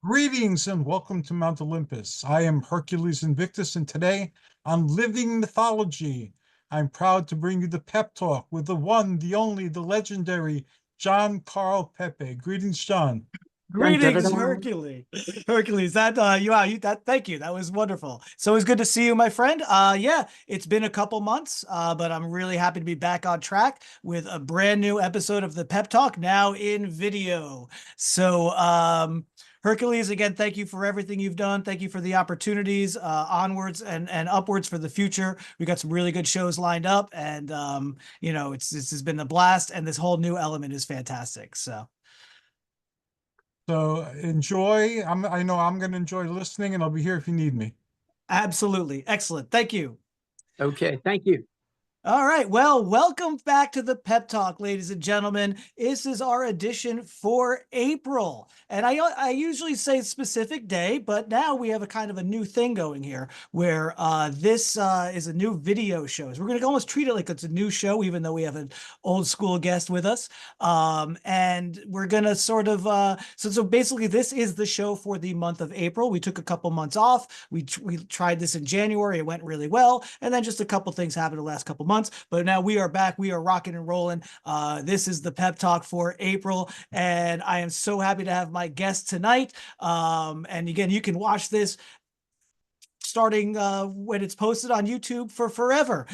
Greetings and welcome to Mount Olympus. I am Hercules Invictus, and today on Living Mythology, I'm proud to bring you the pep talk with the one, the only, the legendary John Carl Pepe. Greetings, John. Dun, dun, dun, Greetings, dun. Hercules. Hercules, thank you. That was wonderful. So it's good to see you, my friend. Yeah, it's been a couple months, but I'm really happy to be back on track with a brand new episode of the Pep Talk now in video. So, Hercules, again, thank you for everything you've done. Thank you for the opportunities, onwards and upwards for the future. We got some really good shows lined up, and this has been a blast, and this whole new element is fantastic. So. So enjoy. I know I'm going to enjoy listening, and I'll be here if you need me. Absolutely. Excellent. Thank you. Okay, thank you. All right. Well, welcome back to the Pep Talk, ladies and gentlemen. This is our edition for April. And I usually say specific day, but now we have a kind of a new thing going here where this is a new video show. So we're going to almost treat it like it's a new show, even though we have an old school guest with us. And we're going to sort of, so basically this is the show for the month of April. We took a couple months off. We tried this in January. It went really well. And then just a couple things happened the last couple months, but now we are back. We are rocking and rolling. This is the Pep Talk for April, and I am so happy to have my guest tonight. And again, you can watch this starting when it's posted on YouTube for forever.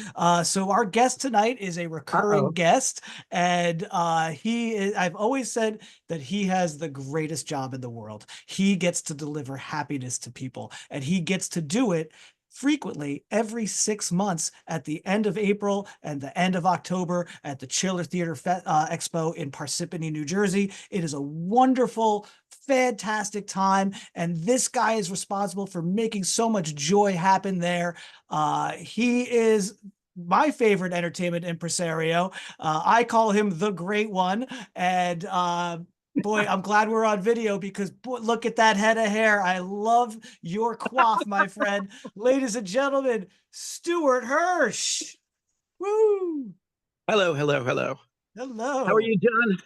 So our guest tonight is a recurring guest, and I've always said that he has the greatest job in the world. He gets to deliver happiness to people, and he gets to do it frequently every 6 months at the end of April and the end of October at the Chiller Theater Expo in Parsippany, New Jersey. It is a wonderful, fantastic time, and this guy is responsible for making so much joy happen there. He is my favorite entertainment impresario. I call him the Great One, and boy, I'm glad we're on video because boy, look at that head of hair. I love your coif, my friend. Ladies and gentlemen, Stuart Hersh. Woo! Hello, hello, hello. How are Hello. you, John?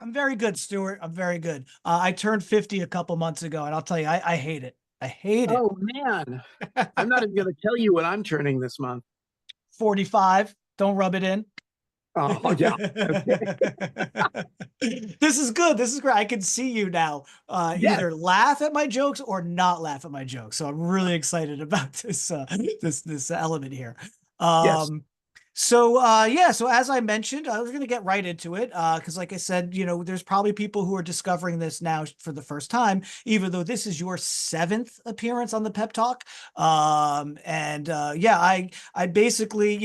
I'm very good, Stuart. I'm very good. I turned 50 a couple months ago, and I'll tell you, I hate it. I hate it. Oh man, I'm not even going to tell you what I'm turning this month. 45. Don't rub it in. Oh yeah. Okay. This is good. This is great. I can see you now Yes, either laugh at my jokes or not laugh at my jokes. So I'm really excited about this element here. yes. Um, so as I mentioned, I was going to get right into it because like I said, there's probably people who are discovering this now for the first time, even though this is your seventh appearance on the Pep Talk. I basically,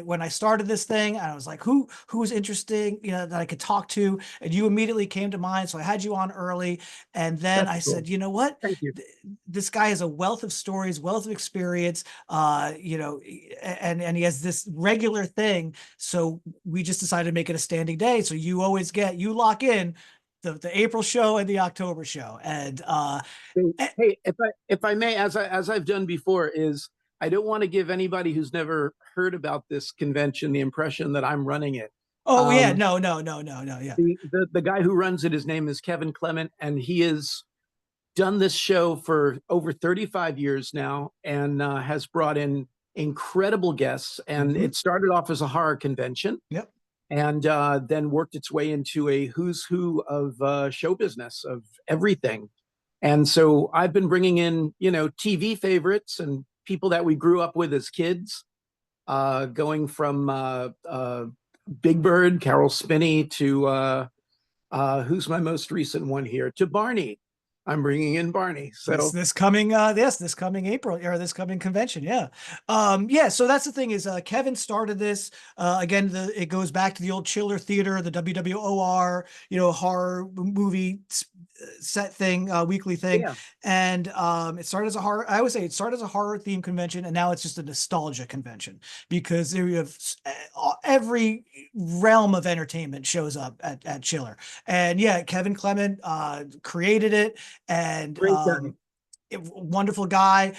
when I started this thing, I was like, who's interesting, that I could talk to, and you immediately came to mind. So I had you on early, and then That's I cool. said, you know what? Thank you. This guy has a wealth of stories, wealth of experience, and he has this regular thing. So we just decided to make it a standing day. So you lock in the April show and the October show. And So, eh, hey, if I may, as I've done before, is I don't want to give anybody who's never heard about this convention the impression that I'm running it. oh yeah, Um, no, yeah. the guy who runs it, his name is Kevin Clement, and he has done this show for over 35 years now, and has brought in incredible guests. And Mm-hmm. it started off as a horror convention, Yep. and then worked its way into a who's who of show business of everything. And so I've been bringing in, TV favorites and people that we grew up with as kids, going from Big Bird, Carol Spinney, to who's my most recent one here, to Barney. I'm bringing in Barney. So This coming April, or this coming convention. Yeah. So that's the thing is Kevin started this again. It goes back to the old Chiller Theater, the WWOR, horror movie set thing, weekly thing. yeah, And it started as a horror. I would say it started as a horror theme convention, and now it's just a nostalgia convention because there you have every realm of entertainment shows up at Chiller. And yeah, Kevin Clement created it, and great guy. wonderful guy.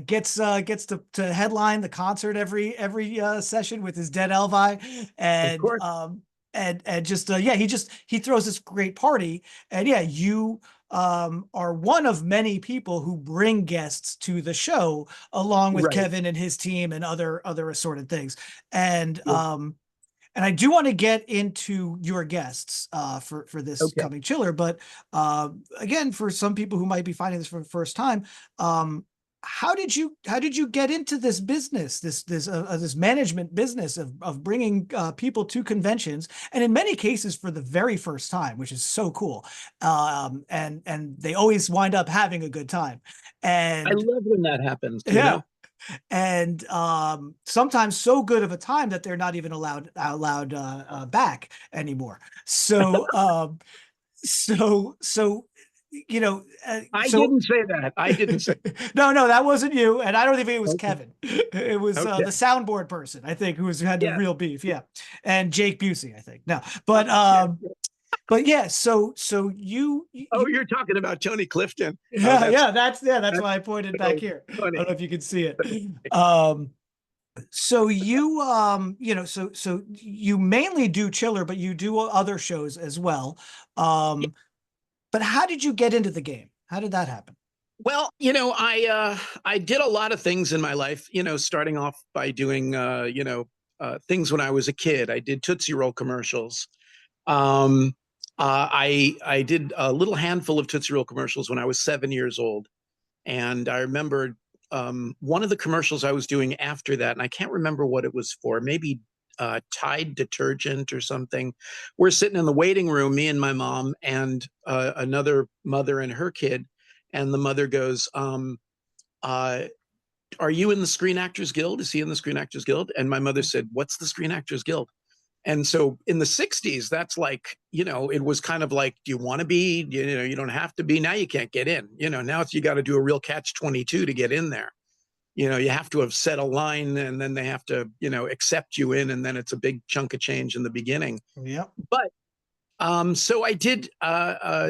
Gets to headline the concert every session with his Dead Elvi, Of course. and just he throws this great party. And yeah, you are one of many people who bring guests to the show, along with Right. Kevin and his team and other assorted things. And Yeah. and I do want to get into your guests for this Okay. coming chiller, but again, for some people who might be finding this for the first time, how did you get into this business, this management business of bringing people to conventions, and in many cases for the very first time, which is so cool, and they always wind up having a good time, I and love when that happens, you yeah, know? and sometimes so good of a time that they're not even allowed back anymore. So so you know, I so didn't say that. I didn't say. no, that wasn't you, and I don't even think it was Okay. Kevin. It was Okay. the soundboard person, I think, who had the Yeah. real beef. Yeah, and Jake Busey, I think. No, but yeah. So Oh, you're talking about Tony Clifton. Oh, yeah, that's that's why I pointed back so here. I don't funny. know if you can see it. So so you mainly do Chiller, but you do other shows as well. But how did you get into the game? How did that happen? Well, I did a lot of things in my life, starting off by doing things when I was a kid. I did Tootsie Roll commercials. Um, I did a little handful of Tootsie Roll commercials when I was 7 years old. And I remember one of the commercials I was doing after that, and I can't remember what it was for, maybe Tide detergent or something. We're sitting in the waiting room, me and my mom, and another mother and her kid. And the mother goes, are you in the Screen Actors Guild? Is he in the Screen Actors Guild? And my mother said, what's the Screen Actors Guild? And so in the 60s, that's like, it was kind of like, do you want to be, you don't have to be. Now you can't get in, now it's, you got to do a real catch-22 to get in there. You have to have set a line, and then they have to, accept you in, and then it's a big chunk of change in the beginning. Yep. But so I did,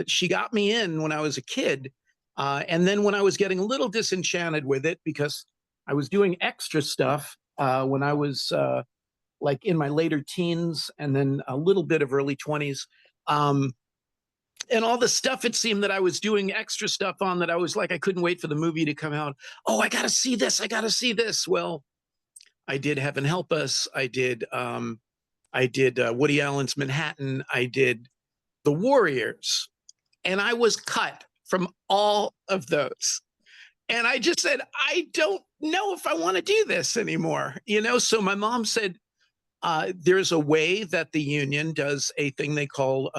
she got me in when I was a kid. And then when I was getting a little disenchanted with it, because I was doing extra stuff when I was like in my later teens, and then a little bit of early 20s. And all the stuff, it seemed that I was doing extra stuff on, that I was like, I couldn't wait for the movie to come out. Oh, I got to see this. I got to see this. Well, I did Heaven Help Us. I did Woody Allen's Manhattan. I did The Warriors. And I was cut from all of those. And I just said, I don't know if I want to do this anymore. So my mom said, there's a way that the union does a thing they call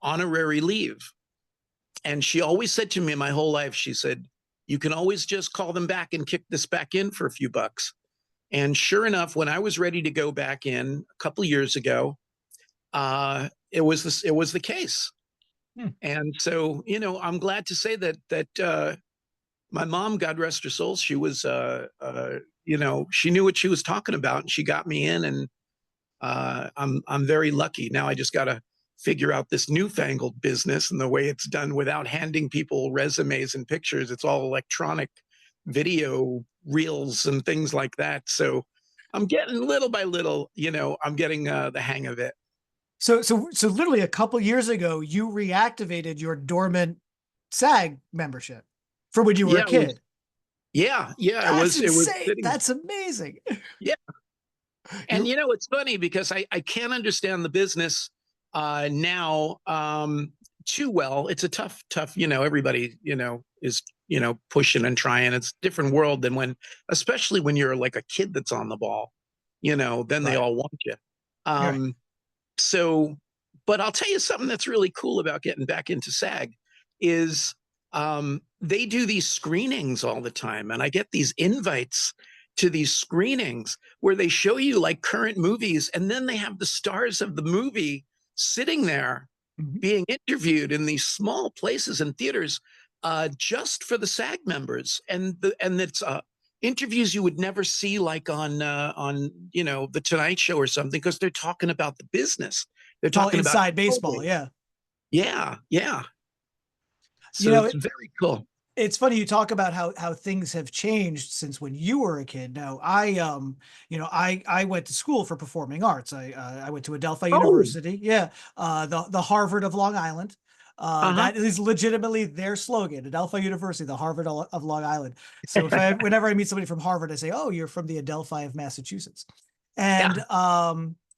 honorary leave. And she always said to me my whole life, she said, you can always just call them back and kick this back in for a few bucks. And sure enough, when I was ready to go back in a couple of years ago, it was the case. And so, I'm glad to say that my mom, God rest her soul, she was, she knew what she was talking about, and she got me in, and I'm very lucky. Now I just got to figure out this newfangled business and the way it's done without handing people resumes and pictures. It's all electronic video reels and things like that. So I'm getting little by little, I'm getting the hang of it. So literally a couple years ago, you reactivated your dormant SAG membership for when you were a kid. Yeah. That's It was insane. That's amazing. Yeah. And it's funny because I can't understand the business now too well. It's a tough, everybody, is, pushing and trying. It's a different world than especially when you're like a kid that's on the ball, then they all want you. So, but I'll tell you something that's really cool about getting back into SAG is they do these screenings all the time. And I get these invites to these screenings where they show you like current movies, and then they have the stars of the movie sitting there being interviewed in these small places and theaters just for the SAG members. And it's interviews you would never see like on the Tonight Show or something, because they're talking about the business. They're talking about inside baseball. Yeah. So it's very cool. It's funny you talk about how things have changed since when you were a kid. Now, I went to school for performing arts. I went to Adelphi University. Yeah. The Harvard of Long Island. That is legitimately their slogan, Adelphi University, the Harvard of Long Island. So whenever I meet somebody from Harvard, I say, "Oh, you're from the Adelphi of Massachusetts." And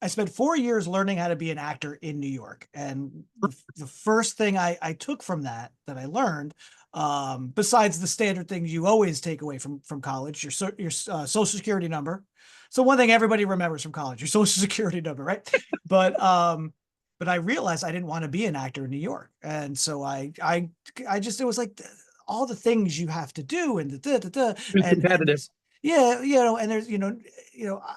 I spent 4 years learning how to be an actor in New York. And the first thing I took from that I learned, besides the standard things you always take away from college, your social security number. So one thing everybody remembers from college, your social security number, right? But I realized I didn't want to be an actor in New York, and so I just, it was like all the things you have to do, and competitive. yeah, and there's,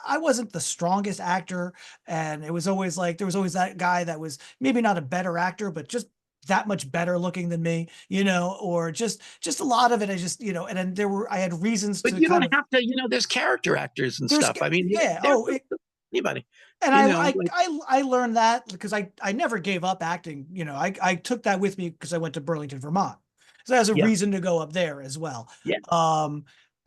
I wasn't the strongest actor, and it was always like there was always that guy that was maybe not a better actor, but just that much better looking than me, or just a lot of it. I just, and then I had reasons But to you kind don't of, have to, there's character actors and there's, stuff. I mean, yeah, anybody, and like, I learned that because I never gave up acting. I took that with me because I went to Burlington, Vermont. So that's a reason to go up there as well. Yeah.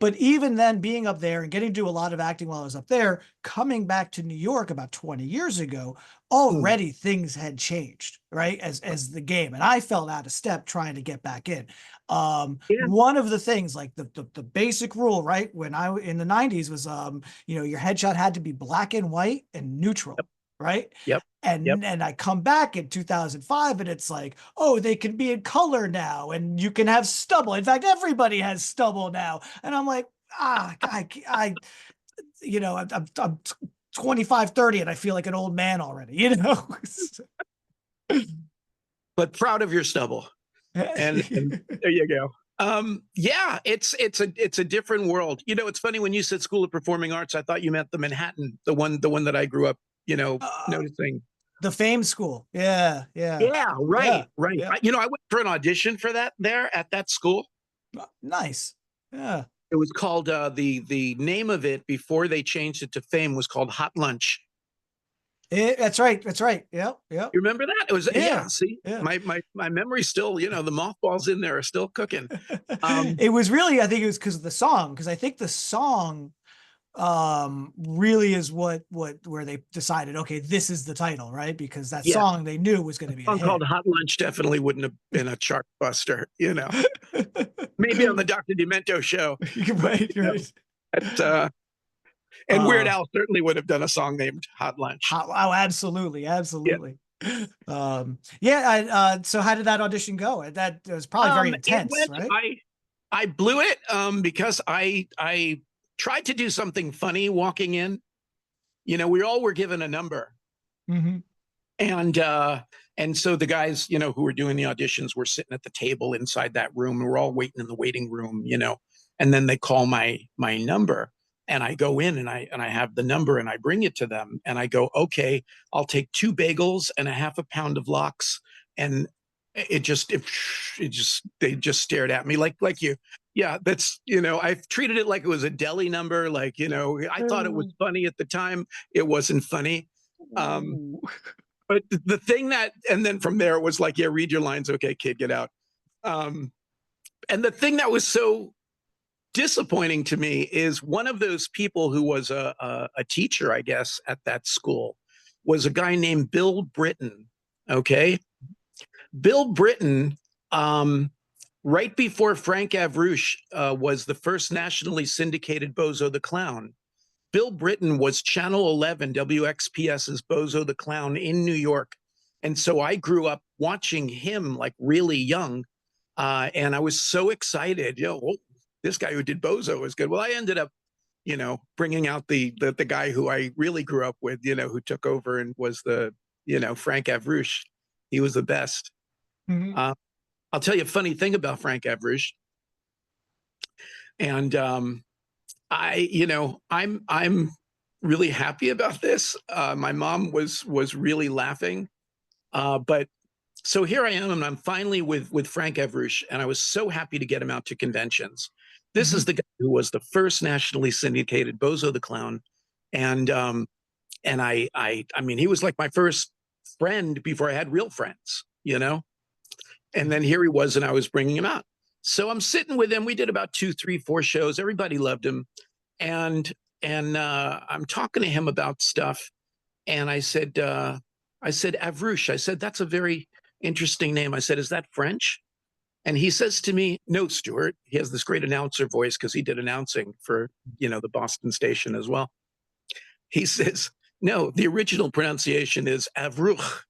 But even then, being up there and getting to do a lot of acting while I was up there, coming back to New York about 20 years ago, already things had changed, right? As the game. And I felt out of step trying to get back in. One of the things, like the basic rule, right? When in the 90s was, your headshot had to be black and white and neutral, right? Yep. And I come back in 2005 and it's like, oh, they can be in color now and you can have stubble. In fact, everybody has stubble now. And I'm like, I'm 25, 30 and I feel like an old man already, But proud of your stubble. And there you go. Yeah, it's a different world. It's funny when you said School of Performing Arts, I thought you meant the Manhattan, the one that I grew up, noticing. The Fame School. Yeah. Right. Yeah. I went for an audition for that there at that school. Nice. Yeah. It was called the name of it before they changed it to Fame was called Hot Lunch. That's right. Yep. You remember that? It was see, my memory's still, the mothballs in there are still cooking. It was really, I think it was because of the song, because I think the song really is where they decided, okay, this is the title, right? Because that song they knew was going to be a song hit. called Hot Lunch definitely wouldn't have been a chart buster, maybe on the Dr. Demento show. Right. And Weird Al certainly would have done a song named Hot Lunch. Oh, absolutely. Yeah. So how did that audition go? That was probably very intense, right? I blew it because I tried to do something funny walking in. We all were given a number. And so the guys, who were doing the auditions were sitting at the table inside that room. We're all waiting in the waiting room, and then they call my number. And I go in and I have the number and I bring it to them and I go, okay, I'll take 2 bagels and a half a pound of lox. And they just stared at me like you. Yeah, that's, I've treated it like it was a deli number. Like, I thought it was funny at the time. It wasn't funny. But the thing and then from there it was like, yeah, read your lines. Okay, kid, get out. And the thing that was so disappointing to me is one of those people who was a teacher, I guess, at that school was a guy named Bill Britton. Okay. Bill Britton, right before Frank Avrush was the first nationally syndicated Bozo the Clown, Bill Britton was Channel 11 WXPS's Bozo the Clown in New York. And so I grew up watching him like really young. And I was so excited, this guy who did Bozo was good. Well, I ended up, bringing out the guy who I really grew up with, who took over and was the, Frank Avrush. He was the best. I'll tell you a funny thing about Frank Avrush. And I'm really happy about this. My mom was really laughing. But so here I am, and I'm finally with Frank Avrush, and I was so happy to get him out to conventions. This is the guy who was the first nationally syndicated Bozo the Clown. And I mean, he was like my first friend before I had real friends, And then here he was, and I was bringing him out. So I'm sitting with him. We did about 2, 3, 4 shows. Everybody loved him. And I'm talking to him about stuff. And I said, Avrush, I said, that's a very interesting name. I said, is that French? And he says to me, no, Stuart. He has this great announcer voice because he did announcing for, the Boston station as well. He says, no, the original pronunciation is Avruch.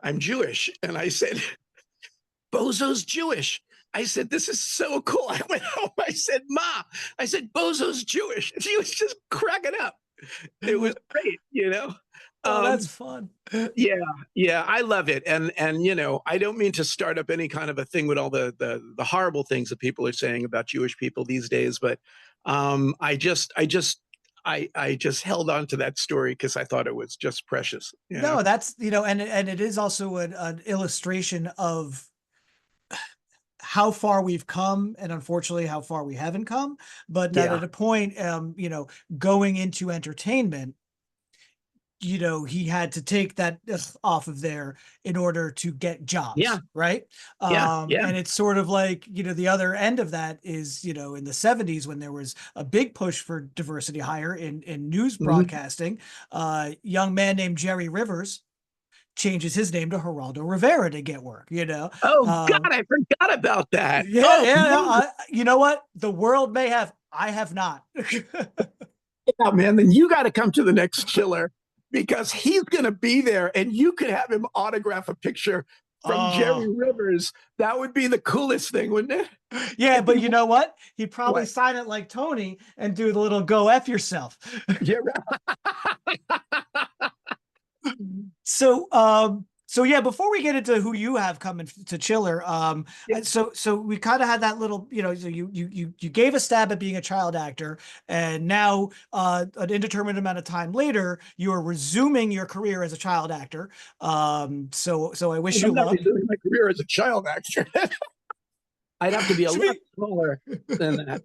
I'm Jewish. And I said, Bozo's Jewish. I said, this is so cool. I went home. I said, Ma, I said, Bozo's Jewish. And she was just cracking up. It was great, Oh, that's fun. Yeah, I love it. And I don't mean to start up any kind of a thing with all the horrible things that people are saying about Jewish people these days, but I just held on to that story because I thought it was just precious. No, that's, and it is also an illustration of how far we've come, and unfortunately how far we haven't come, but that at a point, going into entertainment, he had to take that off of there in order to get jobs. Right. And it's sort of like, the other end of that is, in the 70s, when there was a big push for diversity hire in news broadcasting, young man named Jerry Rivers changes his name to Geraldo Rivera to get work, Oh, God, I forgot about that. You know what? The world may have, I have not. Yeah, man, then you got to come to the next Chiller because he's going to be there and you could have him autograph a picture from Jerry Rivers. That would be the coolest thing, wouldn't it? Yeah, but you know what? He'd probably sign it like Tony and do the little go F yourself. Yeah, right. So yeah, before we get into who you have coming to Chiller, so we kind of had that little, so you gave a stab at being a child actor, and now an indeterminate amount of time later, you are resuming your career as a child actor. So I wish you luck. I'm not resuming my career as a child actor. I'd have to be a lot smaller than that.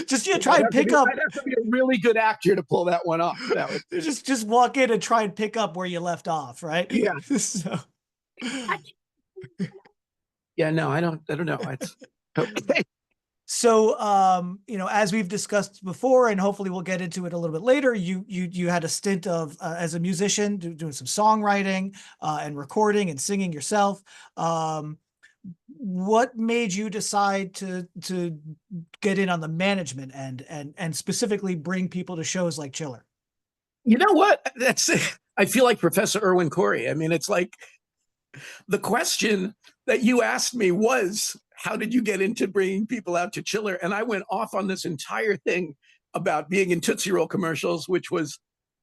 Just try and pick up. I'd have to be a really good actor to pull that one off. That would just walk in and try and pick up where you left off, right? Yeah. So. Yeah, no, I don't know. It's okay. So, as we've discussed before, and hopefully we'll get into it a little bit later, you had a stint of as a musician doing some songwriting and recording and singing yourself. What made you decide to get in on the management end and specifically bring people to shows like Chiller? You know what? I feel like Professor Irwin Corey. I mean, it's like the question that you asked me was, how did you get into bringing people out to Chiller? And I went off on this entire thing about being in Tootsie Roll commercials, which was,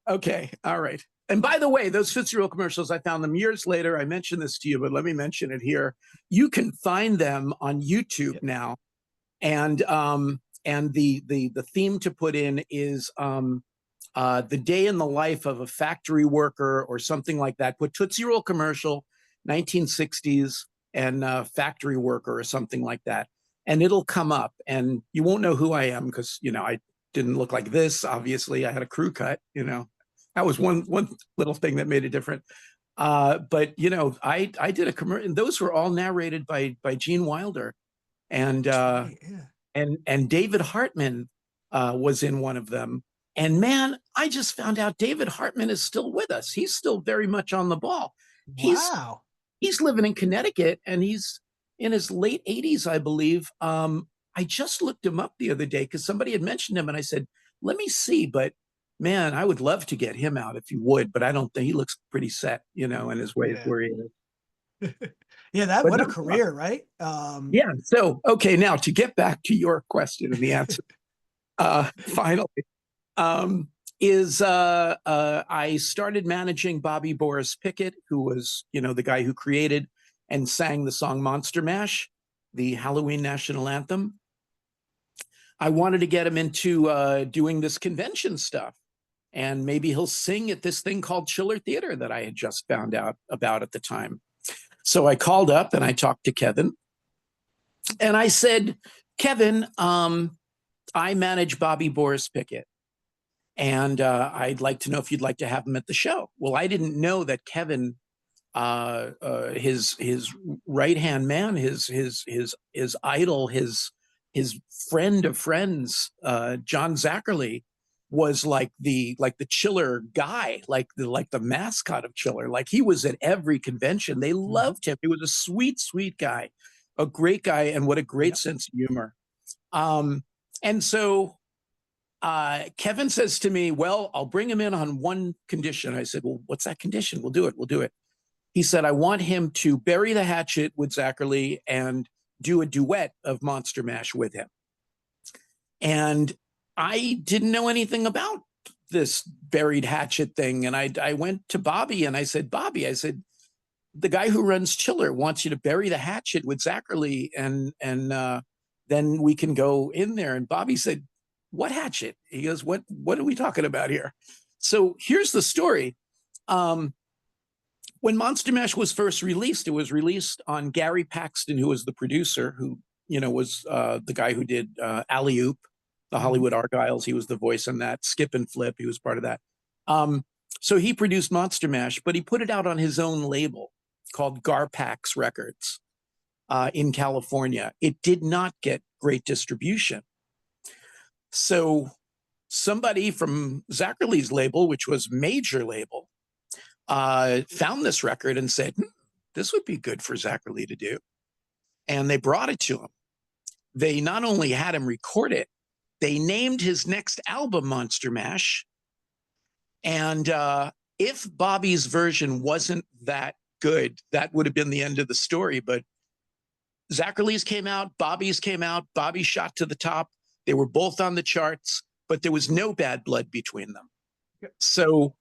okay, all right. And by the way, those Tootsie Roll commercials, I found them years later. I mentioned this to you, but let me mention it here. You can find them on YouTube now. And the theme to put in is the day in the life of a factory worker or something like that. Put Tootsie Roll commercial, 1960s, and factory worker or something like that. And it'll come up and you won't know who I am because, I didn't look like this. Obviously, I had a crew cut, That was one little thing that made it different. But, I did a commercial, and those were all narrated by Gene Wilder. And David Hartman was in one of them. And man, I just found out David Hartman is still with us. He's still very much on the ball. Wow. He's living in Connecticut and he's in his late 80s, I believe. I just looked him up the other day because somebody had mentioned him and I said, let me see. But man, I would love to get him out if you would, but I don't think he looks pretty set, in his ways where he is. Yeah, what a career, right? Yeah. So, okay, now to get back to your question and the answer, finally, I started managing Bobby Boris Pickett, who was, the guy who created and sang the song Monster Mash, the Halloween national anthem. I wanted to get him into doing this convention stuff. And maybe he'll sing at this thing called Chiller Theater that I had just found out about at the time. So I called up and I talked to Kevin. And I said, Kevin, I manage Bobby Boris Pickett. And I'd like to know if you'd like to have him at the show. Well, I didn't know that Kevin, his right-hand man, his idol, his friend of friends, John Zackerly, was like the Chiller guy, like the mascot of Chiller. Like he was at every convention. They loved him. He was a sweet, sweet guy, a great guy, and what a great sense of humor. And so Kevin says to me, well, I'll bring him in on one condition. I said, well, what's that condition? We'll do it. We'll do it. He said, I want him to bury the hatchet with Zachary and do a duet of Monster Mash with him. And I didn't know anything about this buried hatchet thing. And I went to Bobby and I said, Bobby, I said, the guy who runs Chiller wants you to bury the hatchet with Zachary and then we can go in there. And Bobby said, what hatchet? He goes, what are we talking about here? So here's the story. When Monster Mash was first released, it was released on Gary Paxton, who was the producer, who, was the guy who did Alley Oop, the Hollywood Argyles. He was the voice on that. Skip and Flip, he was part of that. So he produced Monster Mash, but he put it out on his own label called Garpax Records in California. It did not get great distribution. So somebody from Zacherle's label, which was Major Label, found this record and said, this would be good for Zachary to do. And they brought it to him. They not only had him record it, they named his next album Monster Mash. And if Bobby's version wasn't that good, that would have been the end of the story. But Zacherle's came out, Bobby's came out, Bobby shot to the top. They were both on the charts, but there was no bad blood between them. So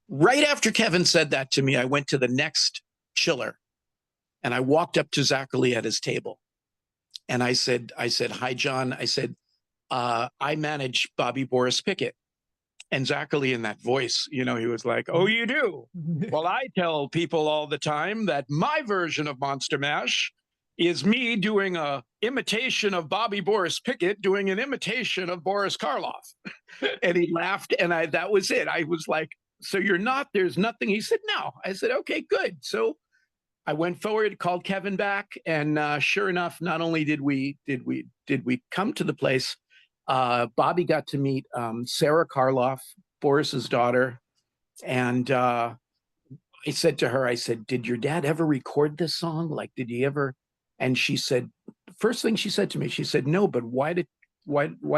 right after Kevin said that to me, I went to the next Chiller and I walked up to Zachary at his table. And I said, hi, John. I said, I manage Bobby Boris Pickett. And Zachary, in that voice, he was like, oh, you do? Well, I tell people all the time that my version of Monster Mash is me doing a imitation of Bobby Boris Pickett, doing an imitation of Boris Karloff. And he laughed, and that was it. I was like, so there's nothing. He said, no. I said, okay, good. So I went forward, called Kevin back, and sure enough, not only did we come to the place, Bobby got to meet Sarah Karloff, Boris's daughter, and I said to her, I said, did your dad ever record this song? Like, did he ever? And she said, first thing she said to me, she said, no, but why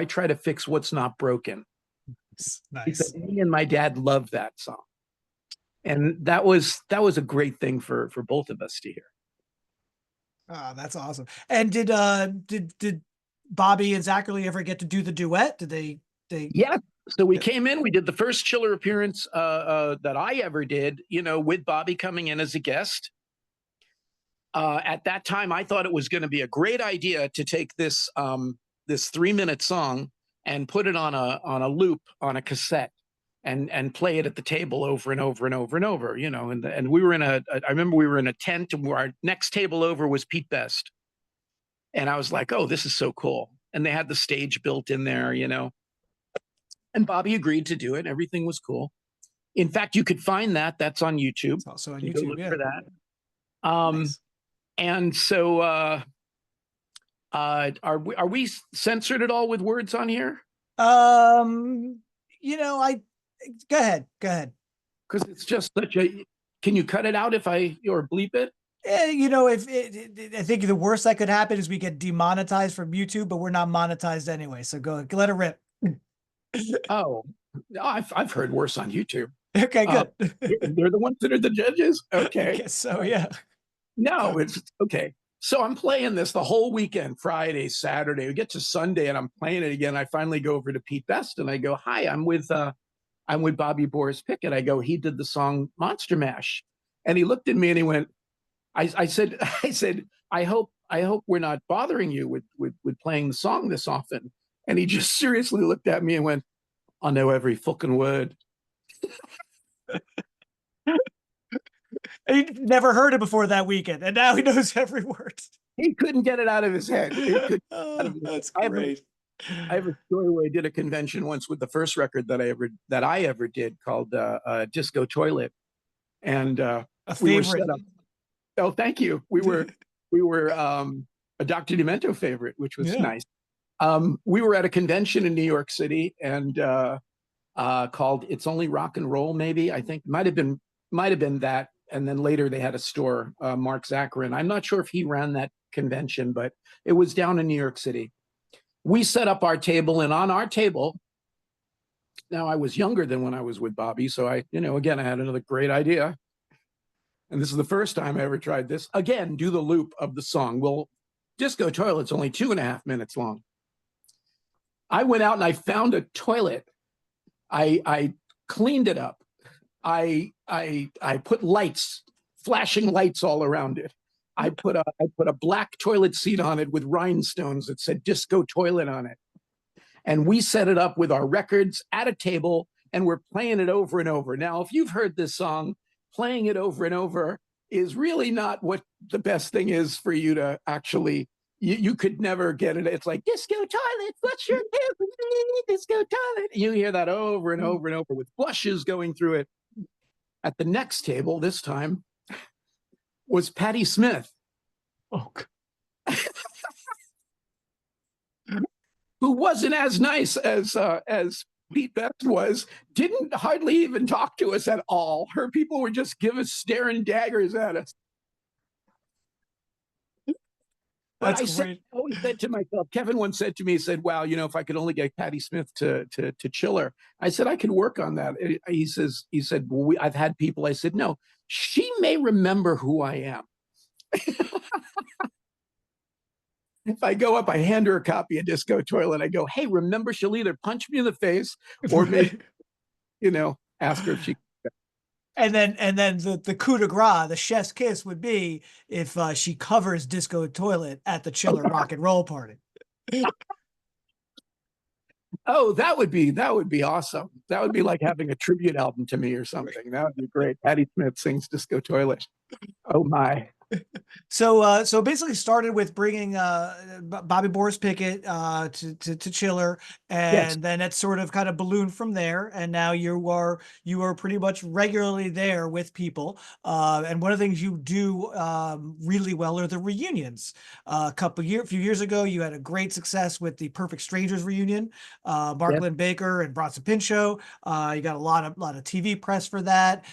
try to fix what's not broken? Nice. He said, me and my dad love that song. And that was a great thing for both of us to hear. Oh, that's awesome. And did Bobby and Zachary ever get to do the duet? Did they? Yeah. So we came in, we did the first Chiller appearance that I ever did, with Bobby coming in as a guest. At that time, I thought it was going to be a great idea to take this 3-minute song and put it on a loop on a cassette and play it at the table over and over and over and over, and we were I remember we were in a tent, and our next table over was Pete Best. And I was like, oh, this is so cool. And they had the stage built in there, and Bobby agreed to do it. Everything was cool. In fact, you could find that's on YouTube. It's also on You YouTube, look yeah. for that. Nice. And so, are we censored at all with words on here? Go ahead. Because it's just such a. Can you cut it out or bleep it? I think the worst that could happen is we get demonetized from YouTube, but we're not monetized anyway. So go let it rip. Oh, I've heard worse on YouTube. Okay, good. They're the ones that are the judges. Okay. I guess so, yeah. No, it's okay. So I'm playing this the whole weekend, Friday, Saturday. We get to Sunday and I'm playing it again. I finally go over to Pete Best and I go, hi, I'm with Bobby Boris Pickett. I go, he did the song Monster Mash. And he looked at me and he went, I said, I hope we're not bothering you with playing the song this often. And he just seriously looked at me and went, I know every fucking word. He never heard it before that weekend, and now he knows every word. He couldn't get it out of his head. That's great. I have a story where I did a convention once with the first record that I ever did called Disco Toilet, and A we were favorite. set up. Oh, thank you. We were a Dr. Demento favorite, which was nice. We were at a convention in New York City, and called It's Only Rock and Roll, maybe. I think might have been that. And then later they had a store, Mark Zakarin. I'm not sure if he ran that convention, but it was down in New York City. We set up our table, and on our table, now I was younger than when I was with Bobby. So again, I had another great idea. And this is the first time I ever tried this. Again, do the loop of the song. Well, Disco Toilet's only 2.5 minutes long. I went out and I found a toilet. I cleaned it up. I put lights, flashing lights all around it. I put a black toilet seat on it with rhinestones that said Disco Toilet on it. And we set it up with our records at a table, and we're playing it over and over. Now, if you've heard this song, playing it over and over is really not what the best thing is for you to actually, you could never get it. It's like, Disco Toilet, what's your name? Disco Toilet. You hear that over and over and over with flushes going through it. At the next table this time was Patti Smith. Oh, who wasn't as nice as Pete Best was, didn't hardly even talk to us at all. Her people were just staring daggers at us. But I always said to myself, Kevin once said to me, he said, wow, if I could only get Patti Smith to chill her. I said, I could work on that. He said, well, I've had people. I said, no, she may remember who I am. If I go up, I hand her a copy of Disco Toilet. I go, hey, remember, she'll either punch me in the face or maybe, ask her if she. And then the coup de grace, the chef's kiss would be if she covers Disco Toilet at the Chiller Rock and Roll party. Oh, that would be awesome. That would be like having a tribute album to me or something. That would be great. Patti Smith sings Disco Toilet. Oh my. So basically started with bringing Bobby Boris Pickett to Chiller, and yes. Then it sort of kind of ballooned from there, and now you are pretty much regularly there with people. And one of the things you do really well are the reunions. A few years ago, you had a great success with the Perfect Strangers reunion. Mark Lynn Baker and Bronson Pinchot. You got a lot of TV press for that.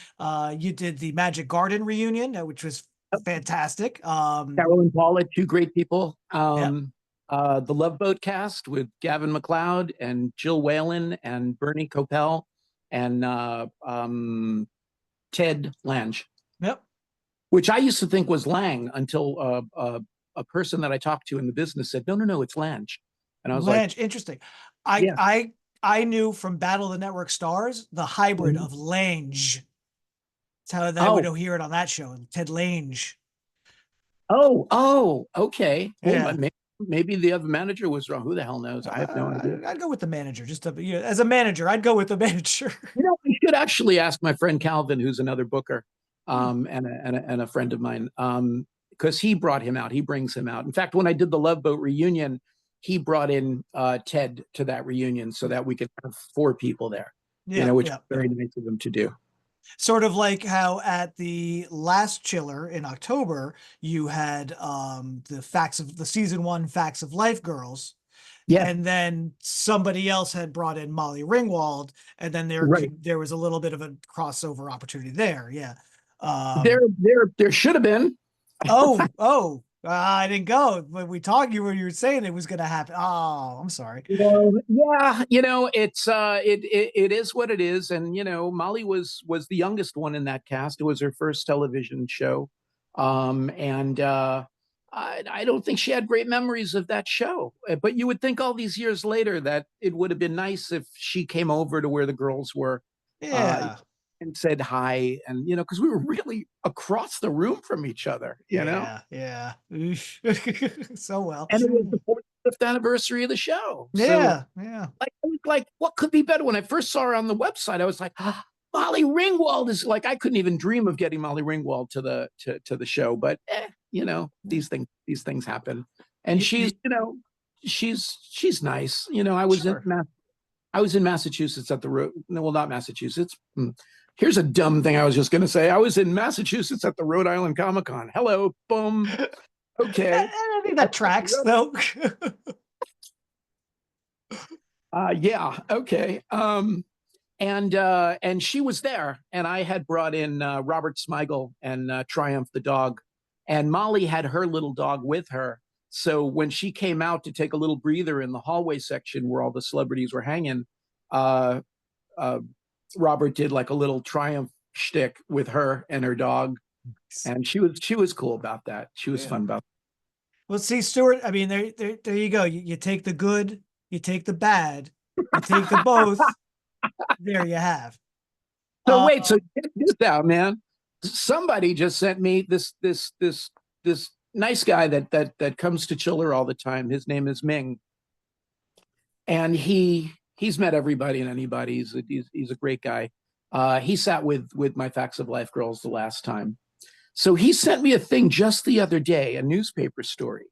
You did the Magic Garden reunion, which was fantastic. Carol and Paula, two great people. The Love Boat cast with Gavin MacLeod and Jill Whalen and Bernie Kopel and Ted Lange. Yep. Which I used to think was Lang until a person that I talked to in the business said, no, it's Lange. And I was Lange, interesting. I knew from Battle of the Network Stars the hybrid of Lange. That's how I would hear it on that show. Ted Lange. Oh, okay. Yeah. Well, maybe the other manager was wrong. Who the hell knows? I have no idea. I'd go with the manager. As a manager, I'd go with the manager. I should actually ask my friend Calvin, who's another booker, and a friend of mine, because he brought him out. He brings him out. In fact, when I did the Love Boat reunion, he brought in Ted to that reunion so that we could have 4 people there. Which was very nice of them to do. Sort of like how at the last Chiller in October, you had the season 1 Facts of Life girls. Yeah. And then somebody else had brought in Molly Ringwald, and then there was a little bit of a crossover opportunity there. Yeah. There should have been. I didn't go. When we talked, you were saying it was going to happen. Oh, I'm sorry. Yeah, it's it is what it is, and Molly was the youngest one in that cast. It was her first television show, and I don't think she had great memories of that show. But you would think all these years later that it would have been nice if she came over to where the girls were. Yeah. And said hi, and because we were really across the room from each other, Yeah. So well. And it was the 45th anniversary of the show. Yeah. So, yeah. Like what could be better? When I first saw her on the website, I was like, Molly Ringwald is like, I couldn't even dream of getting Molly Ringwald to the show, but these things happen, and she's she's nice. I was in Massachusetts at the road. No, well, not Massachusetts. Here's a dumb thing I was just going to say. I was in Massachusetts at the Rhode Island Comic Con. Hello, boom. Okay. I think that tracks, though. Yeah. Okay. And she was there, and I had brought in Robert Smigel and Triumph the dog, and Molly had her little dog with her. So when she came out to take a little breather in the hallway section where all the celebrities were hanging, uh, Robert did like a little Triumph shtick with her and her dog, and she was cool about that. She was fun about that. Well, see, Stuart, I mean, there you go. You take the good, you take the bad, you take the both. There you have. So wait, so check this out, man. Somebody just sent me this nice guy that comes to Chiller all the time. His name is Ming, and he's met everybody and anybody. He's a great guy. He sat with my Facts of Life girls the last time. So he sent me a thing just the other day, a newspaper story.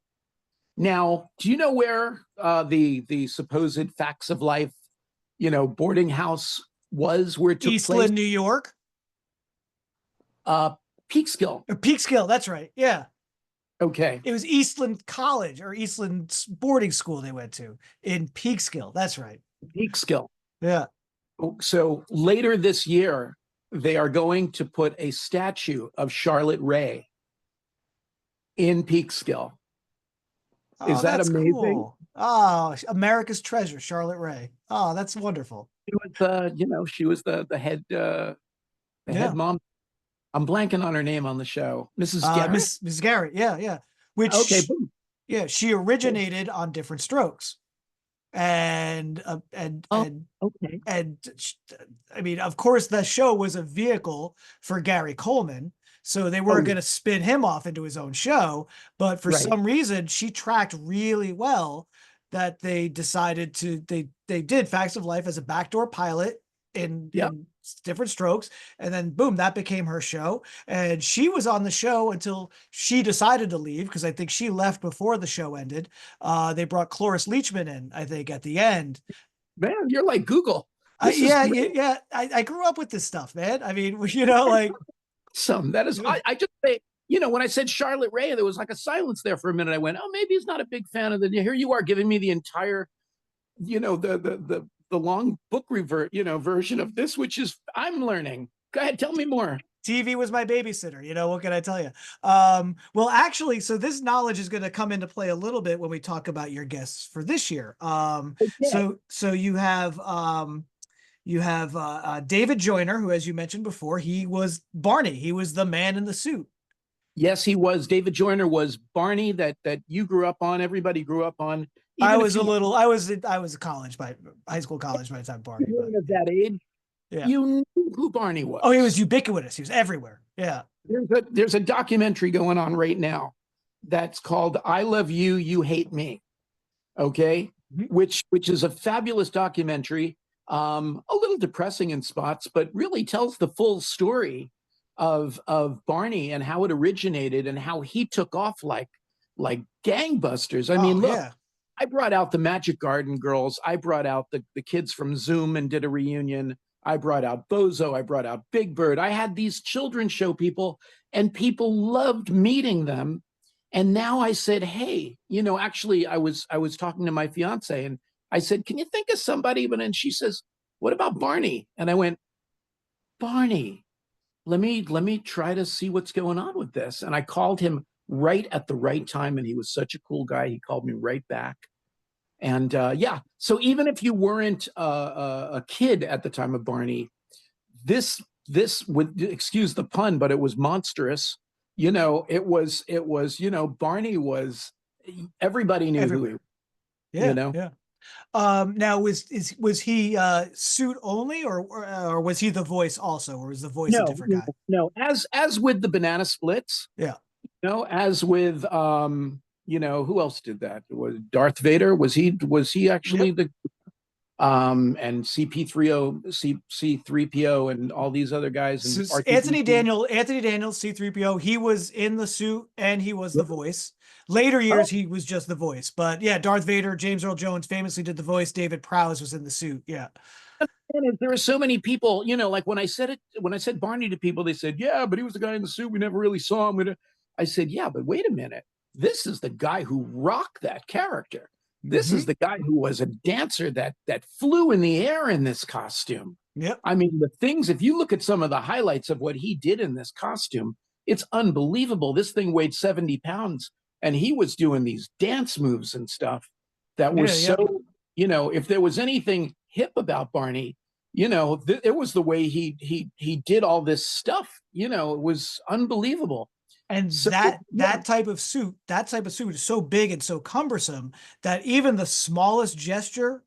Now, do you know where the supposed Facts of Life, boarding house was, where it took Eastland, place? New York? Peekskill. Peekskill, that's right. Yeah. Okay. It was Eastland College or Eastland boarding school they went to in Peekskill. That's right. Peekskill. Yeah. So later this year, they are going to put a statue of Charlotte Rae in Peekskill. Is that amazing? Cool. Oh, America's treasure, Charlotte Rae. Oh, that's wonderful. She was, she was the head, head mom. I'm blanking on her name on the show, Mrs. Garrett. Miss Garrett. Yeah. Which, okay, she originated on Different Strokes, and okay. And I mean, of course, the show was a vehicle for Gary Coleman. So they weren't going to spin him off into his own show. But for some reason, she tracked really well that they decided they did Facts of Life as a backdoor pilot in Different Strokes. And then boom, that became her show. And she was on the show until she decided to leave, because I think she left before the show ended. They brought Cloris Leachman in, I think, at the end. Man, you're like Google. Yeah. I grew up with this stuff, man. I mean, like. Some that is, I just say, when I said Charlotte Rae, there was like a silence there for a minute. I went, oh, maybe he's not a big fan of here you are giving me the entire, the long book version of this, which is, I'm learning. Go ahead, tell me more. TV was my babysitter. What can I tell you? Well, actually, so this knowledge is going to come into play a little bit when we talk about your guests for this year. So you have David Joyner, who, as you mentioned before, he was Barney. He was the man in the suit. Yes, he was. David Joyner was Barney that you grew up on. Everybody grew up on. I was high school, college by the time Barney. You were of that age. Yeah. You knew who Barney was. Oh, he was ubiquitous. He was everywhere. Yeah. There's a documentary going on right now that's called "I Love You, You Hate Me." Okay, which is a fabulous documentary. A little depressing in spots, but really tells the full story of Barney and how it originated and how he took off like gangbusters. I mean, look, I brought out the Magic Garden girls. I brought out the kids from Zoom and did a reunion. I brought out Bozo. I brought out Big Bird. I had these children's show people, and people loved meeting them. And now I said, hey, actually, I was talking to my fiance, and I said, can you think of somebody? And she says, what about Barney? And I went, Barney, let me try to see what's going on with this. And I called him right at the right time. And he was such a cool guy. He called me right back. And so even if you weren't a kid at the time of Barney, this would, excuse the pun, but it was monstrous. It was, Barney was, everybody knew who he was. Yeah. Now was he suit only, or was he the voice also, or was the voice a different guy? No, as with the Banana Splits. Yeah. As with who else did that? Was Darth Vader? Was he actually the and C3PO and all these other guys, and so Anthony Daniels, C3PO, he was in the suit and he was the voice. Later years, he was just the voice. But yeah, Darth Vader, James Earl Jones famously did the voice. David Prowse was in the suit. Yeah. And there are so many people, like when I said Barney to people, they said, yeah, but he was the guy in the suit. We never really saw him. I said, yeah, but wait a minute. This is the guy who rocked that character. This is the guy who was a dancer that flew in the air in this costume. Yep. I mean, the things, if you look at some of the highlights of what he did in this costume, it's unbelievable. This thing weighed 70 pounds and he was doing these dance moves and stuff that were Yeah. Yeah. so, if there was anything hip about Barney, it was the way he did all this stuff. It was unbelievable. And So that type of suit is so big and so cumbersome that even the smallest gesture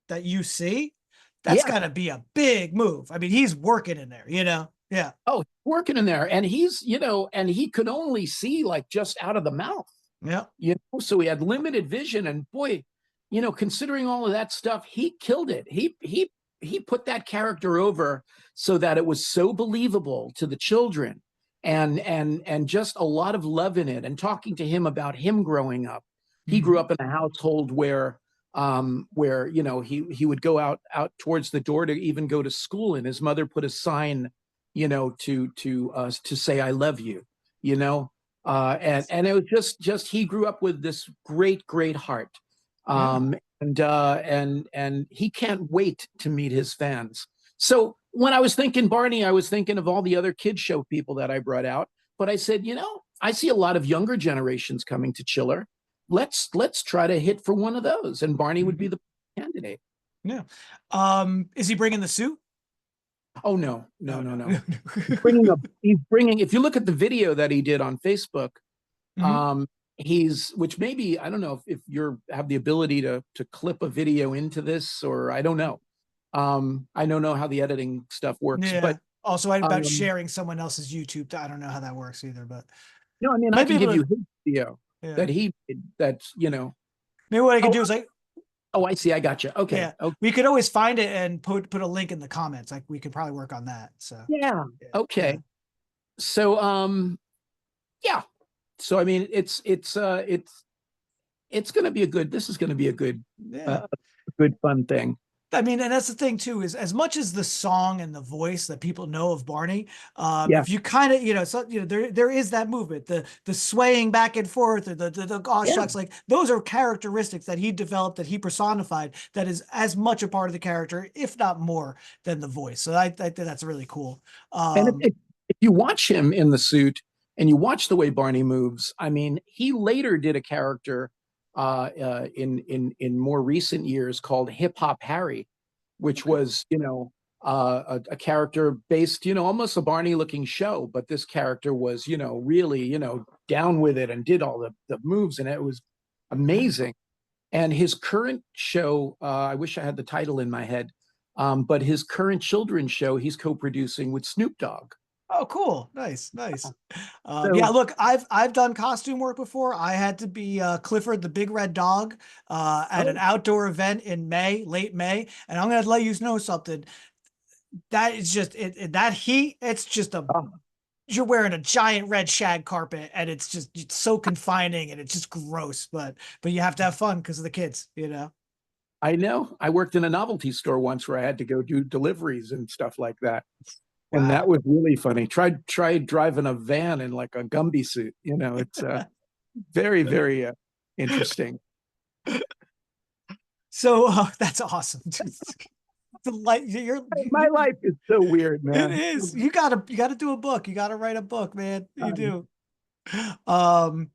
that you see, that's yeah. got to be a big move. I mean, he's working in there, Yeah. Oh, working in there. And he's, and he could only see like just out of the mouth. Yeah. So he had limited vision, and boy, considering all of that stuff, he killed it. He put that character over so that it was so believable to the children, and just a lot of love in it. And talking to him about him growing up, he grew up in a household where he would go out towards the door to even go to school, and his mother put a sign, to say I love you, and it was just he grew up with this great heart, and he can't wait to meet his fans. So when I was thinking Barney, I was thinking of all the other kids show people that I brought out, but I said, I see a lot of younger generations coming to Chiller. Let's try to hit for one of those, and Barney would be the candidate. Yeah. Is he bringing the suit? Oh no. He's bringing. If you look at the video that he did on Facebook, which maybe, I don't know if you have the ability to clip a video into this, or I don't know. I don't know how the editing stuff works, but also about sharing someone else's YouTube. I don't know how that works either, but no, I mean, I can give you his video that he did. That's maybe what I can do is oh, I see. I got you. Okay. Yeah. Okay. We could always find it and put a link in the comments. Like, we could probably work on that. So yeah. Okay. Yeah. So yeah. So I mean, it's going to be this is going to be a good fun thing. I mean, and that's the thing too, is as much as the song and the voice that people know of Barney, if you kind of, there is that movement, the swaying back and forth, or the shucks, like those are characteristics that he developed, that he personified, that is as much a part of the character, if not more, than the voice. So I think that's really cool. And if you watch him in the suit and you watch the way Barney moves, I mean, he later did a character in more recent years called Hip Hop Harry, which was a character based almost a Barney looking show, but this character was really down with it and did all the moves, and it was amazing. And his current show, I wish I had the title in my head, but his current children's show he's co-producing with Snoop Dogg. Oh, cool. Nice. Yeah, look, I've done costume work before. I had to be Clifford the Big Red Dog at an outdoor event in late May. And I'm going to let you know something. That is just that heat. It's just you're wearing a giant red shag carpet, and it's so confining, and it's just gross, but you have to have fun because of the kids, I know. I worked in a novelty store once where I had to go do deliveries and stuff like that. And that was really funny. Tried driving a van in like a Gumby suit. It's very, very interesting. So that's awesome. My life is so weird, man. It is. You gotta do a book. You gotta write a book, man. You do. So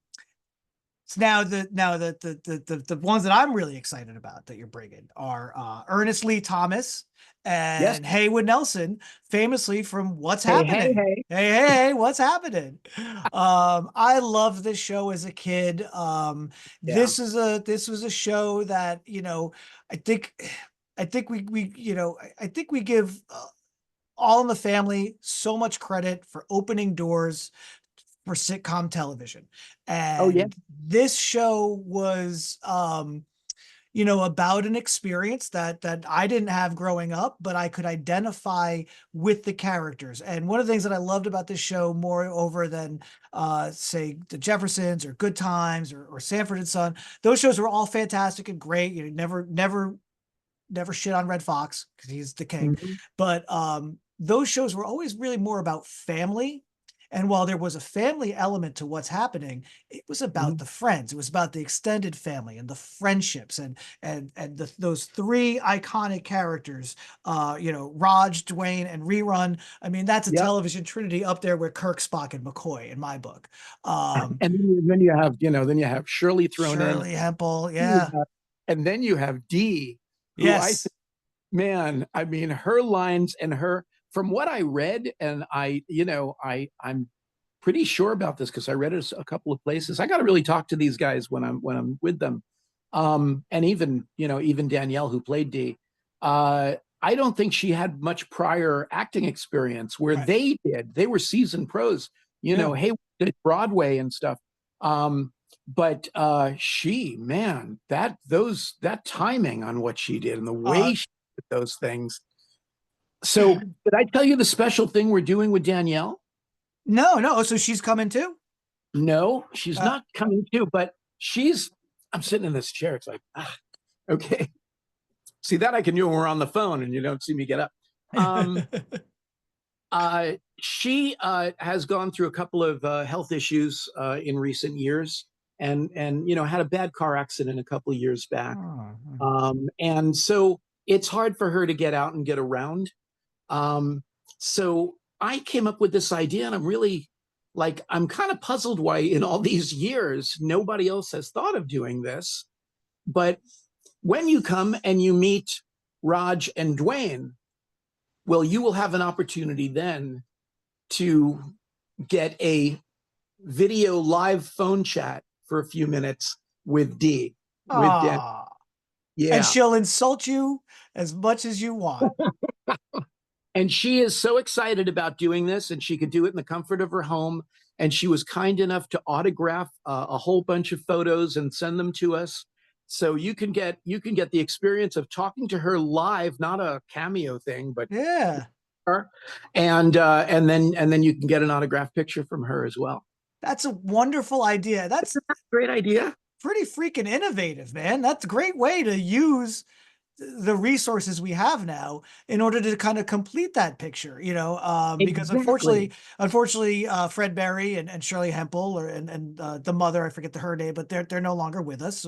now the ones that I'm really excited about that you're bringing are Ernest Lee Thomas and Haywood Nelson, famously from What's Happening. Hey, What's Happening? I loved this show as a kid. This was a show that I think we give All in the Family so much credit for opening doors for sitcom television. And this show was about an experience that I didn't have growing up, but I could identify with the characters. And one of the things that I loved about this show more over than say the Jeffersons or Good Times or Sanford and Son, those shows were all fantastic and great. Never shit on Red Fox because he's the king. But those shows were always really more about family And while there was a family element to what's happening, it was about Mhm. the friends. It was about the extended family and the friendships those three iconic characters, Raj, Dwayne, and Rerun. I mean, that's a Yep. television trinity up there with Kirk, Spock, and McCoy in my book. And then you have, then you have Shirley thrown in. Shirley Hempel, You yeah. have- And then you have Dee, who I Yes. think, man, I mean, her lines and from what I read, and I'm pretty sure about this because I read it a couple of places. I got to really talk to these guys when I'm with them. And even Danielle, who played Dee, I don't think she had much prior acting experience where Right. they did. They were seasoned pros, Yeah. hey, did Broadway and stuff. But man, that timing on what she did and the way she did those things. So did I tell you the special thing we're doing with Danielle? No. So she's coming too? No, she's Uh, not coming too, but I'm sitting in this chair. It's like, okay. See, that I can do when we're on the phone and you don't see me get up. She has gone through a couple of health issues in recent years and had a bad car accident a couple of years back. And so it's hard for her to get out and get around. So I came up with this idea, and I'm really I'm kind of puzzled why in all these years nobody else has thought of doing this. But when you come and you meet Raj and Dwayne, well, you will have an opportunity then to get a video live phone chat for a few minutes with Dee. With Dan. Yeah. And she'll insult you as much as you want. And she is so excited about doing this, and she could do it in the comfort of her home. And she was kind enough to autograph a whole bunch of photos and send them to us. So you can get the experience of talking to her live, not a cameo thing, but yeah. Her. And then you can get an autographed picture from her as well. That's a wonderful idea. That's a great idea. Pretty freaking innovative, man. That's a great way to use the resources we have now in order to kind of complete that picture, because unfortunately, Fred Berry and Shirley Hempel and the mother, I forget her name, but they're no longer with us.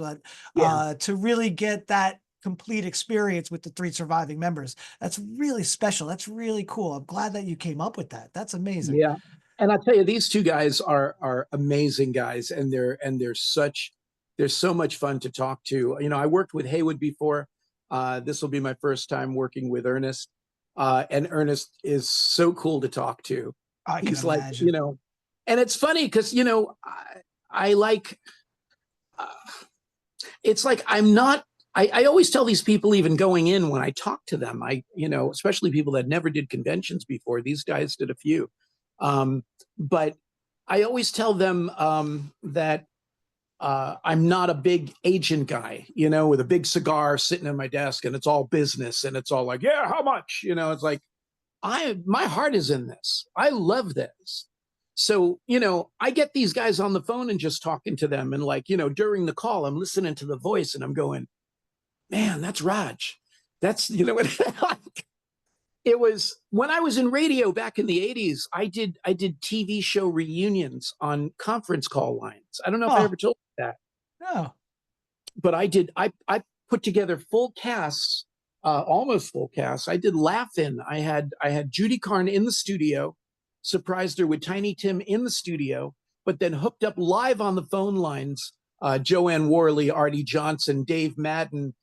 But to really get that complete experience with the three surviving members, that's really special. That's really cool. I'm glad that you came up with that. That's amazing. Yeah. And I'll tell you, these two guys are amazing guys, and they're so much fun to talk to. I worked with Haywood before. This will be my first time working with Ernest. And Ernest is so cool to talk to. He's like, and it's funny because, I like, it's like, I always tell these people, even going in when I talk to them, especially people that never did conventions before, these guys did a few. But I always tell them that I'm not a big agent guy, with a big cigar sitting in my desk and it's all business and it's all like, yeah, how much? It's like, my heart is in this. I love this. So, I get these guys on the phone and just talking to them. And during the call, I'm listening to the voice and I'm going, man, that's Raj. That's, it was when I was in radio back in the 80s, I did TV show reunions on conference call lines. I don't know if I ever told you that. No. But I put together full casts, almost full casts. I did Laugh-In. I had Judy Carn in the studio, surprised her with Tiny Tim in the studio, but then hooked up live on the phone lines, Joanne Worley, Artie Johnson, Dave Madden,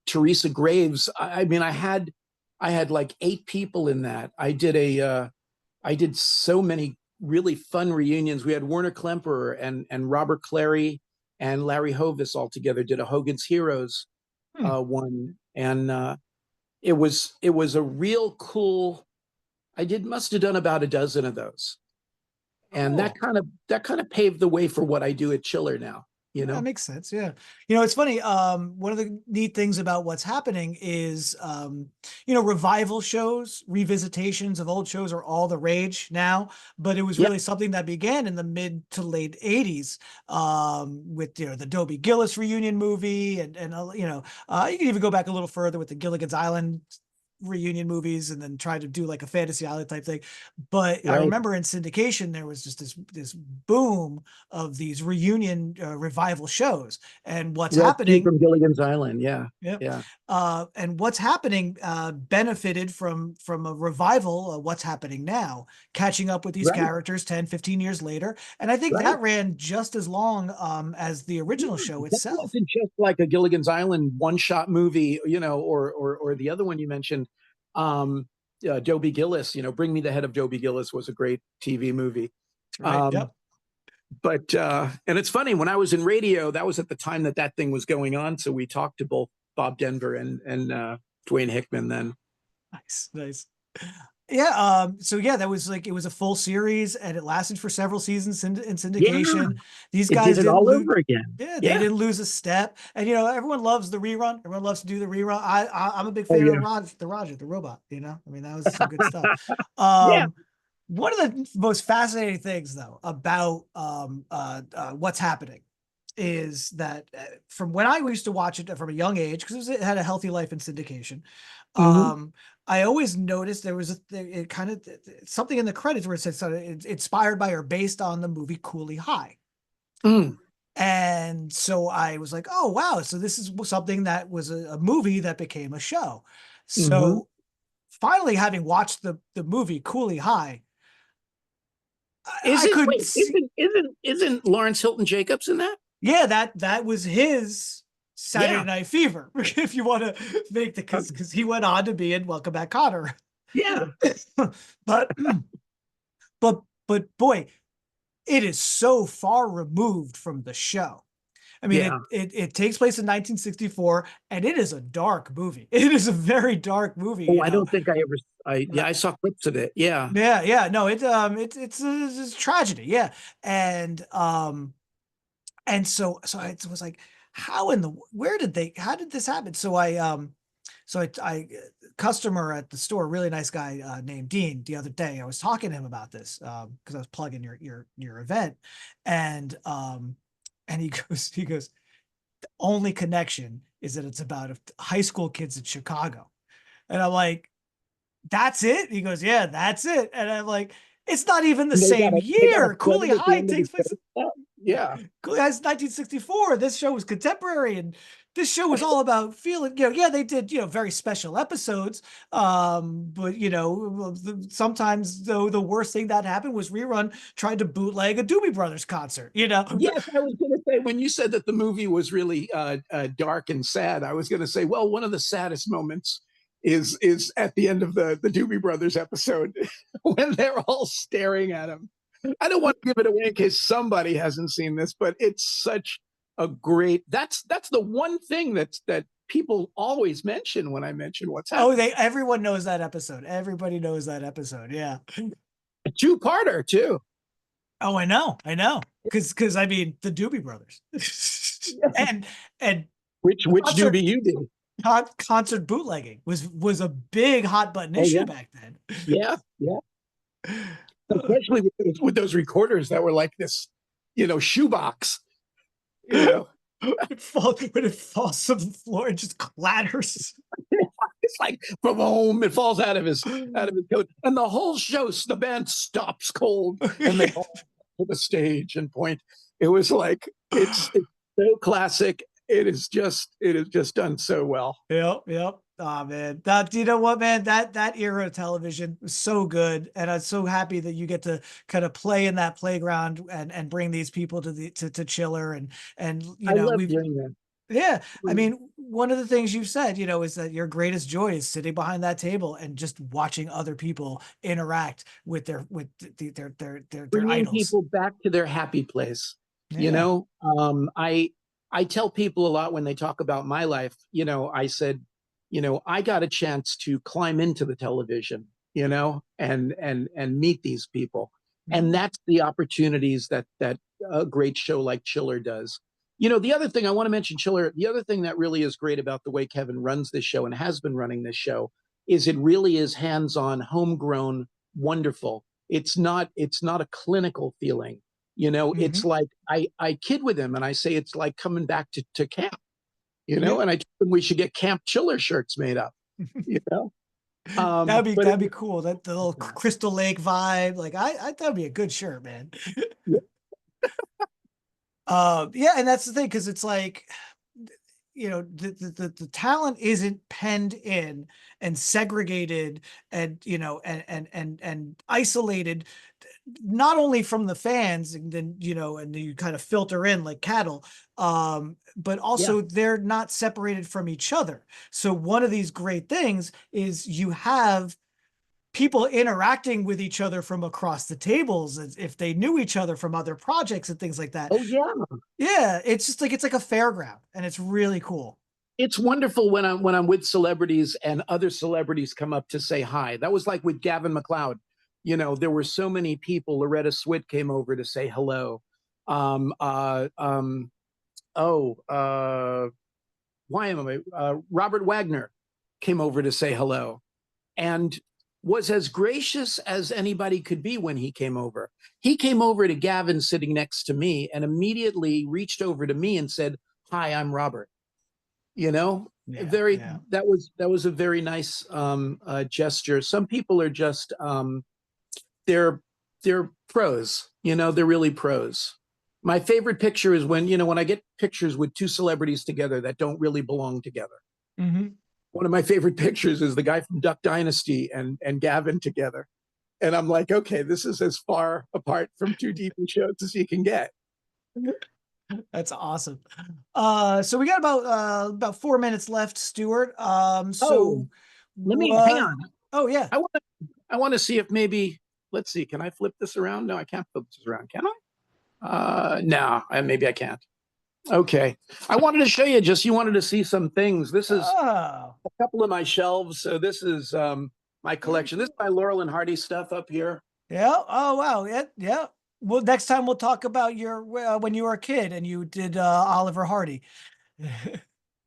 Teresa Graves. I mean, I had like 8 people in that. I did so many really fun reunions. We had Werner Klemperer and Robert Clary and Larry Hovis all together, did a Hogan's Heroes one. And it was a real cool, must have done about a dozen of those. And that kind of paved the way for what I do at Chiller now. That makes sense. Yeah. It's funny. One of the neat things about what's happening is, revival shows, revisitations of old shows are all the rage now, but it was really something that began in the mid to late 80s, with, the Dobie Gillis reunion movie. And you can even go back a little further with the Gilligan's Island reunion movies and then tried to do like a Fantasy Island type thing. But I Right. remember in syndication, there was just this boom of these reunion revival shows. And what's Rescue happening, from Gilligan's Island. Yeah. yeah. Yeah. And what's happening benefited from a revival of what's happening now, catching up with these Right. characters 10, 15 years later. And I think Right. that ran just as long as the original show That itself. wasn't just like a Gilligan's Island one-shot movie, you know, or the other one you mentioned, Dobie Gillis. You know, Bring Me the Head of Dobie Gillis was a great TV movie. Right. Um, Yep. But and it's funny, when I was in radio, that was at the time that thing was going on. So we talked to both Bob Denver and Dwayne Hickman then. Nice. Yeah. So yeah, that was like, it was a full series and it lasted for several seasons in syndication. These It guys did it didn't all lose. over again. Yeah, they didn't lose a step. And you know, everyone loves the rerun. Everyone loves to do the rerun. I'm a big fan of Roger, the robot. You know, I mean, that was some good stuff. Yeah. One of the most fascinating things, though, about what's happening is that from when I used to watch it from a young age, because it had a healthy life in syndication, I always noticed there was it kind of something in the credits where it said it's inspired by or based on the movie Cooley High. Mm. And so I was like, oh, wow. So this is something that was a movie that became a show. So finally, having watched the movie Cooley High, I couldn't see. Isn't Lawrence Hilton Jacobs in that? Yeah, that was his Saturday Yeah. Night Fever, if you want to make the, because he went on to be in Welcome Back, Kotter. Yeah. but boy, it is so far removed from the show. I mean, Yeah. it takes place in 1964, and it is a dark movie. It is a very dark movie. Oh, you I know? don't think I saw clips of it. Yeah. Yeah. No, it's a tragedy. Yeah. And so I was like, how did this happen? So I customer at the store, really nice guy named Dean, the other day, I was talking to him about this because I was plugging your event, and he goes, the only connection is that it's about high school kids in Chicago. And I'm like, that's it? He goes, yeah, that's it. And I'm like, it's not even the same year. Cooley High takes place. Yeah. Cooley High's 1964. This show was contemporary, and this show was all about feeling, yeah, they did, very special episodes. But sometimes though the worst thing that happened was Rerun tried to bootleg a Doobie Brothers concert, Yes, I was going to say, when you said that the movie was really dark and sad, I was going to say, well, one of the saddest moments is at the end of the Doobie Brothers episode when they're all staring at him. I don't want to give it away in case somebody hasn't seen this, but it's such a great. That's the one thing that people always mention when I mention what's happening. Everyone knows that episode. Everybody knows that episode. Yeah, A two-parter too. Oh, I know, because I mean the Doobie Brothers, and which Doobie you did? Concert bootlegging was a big hot button issue back then. Yeah. Especially with those recorders that were like this, shoebox. When it falls to the floor, it just clatters. It's like boom! It falls out of his coat, and the whole show, the band stops cold, and they all to the stage and point. It was like it's so classic. It is just done so well. Yep. Oh man, you know what, man? That era of television was so good, and I'm so happy that you get to kind of play in that playground and bring these people to Chiller and I love doing that. Yeah, I mean, one of the things you've said, is that your greatest joy is sitting behind that table and just watching other people interact with their bringing idols. People back to their happy place. Yeah. I tell people a lot when they talk about my life. I said, I got a chance to climb into the television, and meet these people, and that's the opportunities that a great show like Chiller does. The other thing I want to mention, Chiller, the other thing that really is great about the way Kevin runs this show and has been running this show is it really is hands-on, homegrown, wonderful. It's not a clinical feeling. It's like I kid with him and I say it's like coming back to camp, and I told him we should get Camp Chiller shirts made up, But That'd be cool. That the little Crystal Lake vibe. Like I that'd be a good shirt, man. Yeah, and that's the thing, because it's like, the talent isn't penned in and segregated and and isolated, not only from the fans, and then and you kind of filter in like cattle, but yeah. also they're not separated from each other. So one of these great things is you have people interacting with each other from across the tables as if they knew each other from other projects and things like that. Oh yeah. Yeah, it's just like, it's like a fairground, and it's really cool. It's wonderful when I'm with celebrities and other celebrities come up to say hi. That was like with Gavin MacLeod. There were so many people. Loretta Swit came over to say hello. Um, uh, um, oh, why am I? Robert Wagner came over to say hello, and was as gracious as anybody could be when he came over. He came over to Gavin sitting next to me and immediately reached over to me and said, "Hi, I'm Robert." Yeah, Very, yeah. that was a very nice gesture. Some people are just they're pros. They're really pros. My favorite picture is when I get pictures with two celebrities together that don't really belong together. Mm-hmm. One of my favorite pictures is the guy from Duck Dynasty and Gavin together. And I'm like, okay, this is as far apart from two TV shows as you can get. That's awesome. So we got about 4 minutes left, Stuart. Oh, let me hang on. Oh yeah. I want to see if maybe, let's see, can I flip this around? No, I can't flip this around, can I? No, maybe I can't. Okay. I wanted to show you, you wanted to see some things. This is a couple of my shelves. So this is my collection. This is my Laurel and Hardy stuff up here. Yeah. Oh wow. Yeah. Yeah. Well, next time we'll talk about your when you were a kid and you did Oliver Hardy.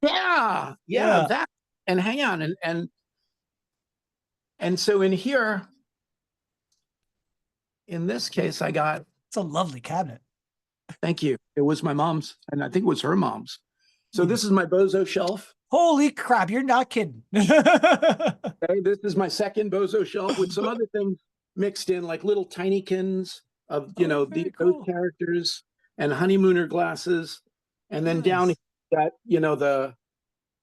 Yeah, Yeah. that. And hang on, and so in here, in this case, I got. It's a lovely cabinet. Thank you. It was my mom's, and I think it was her mom's. So this is my Bozo shelf. Holy crap! You're not kidding. Okay, this is my second Bozo shelf with some other things mixed in, like little tinykins of Cool. those characters, and honeymooner glasses, and then down here got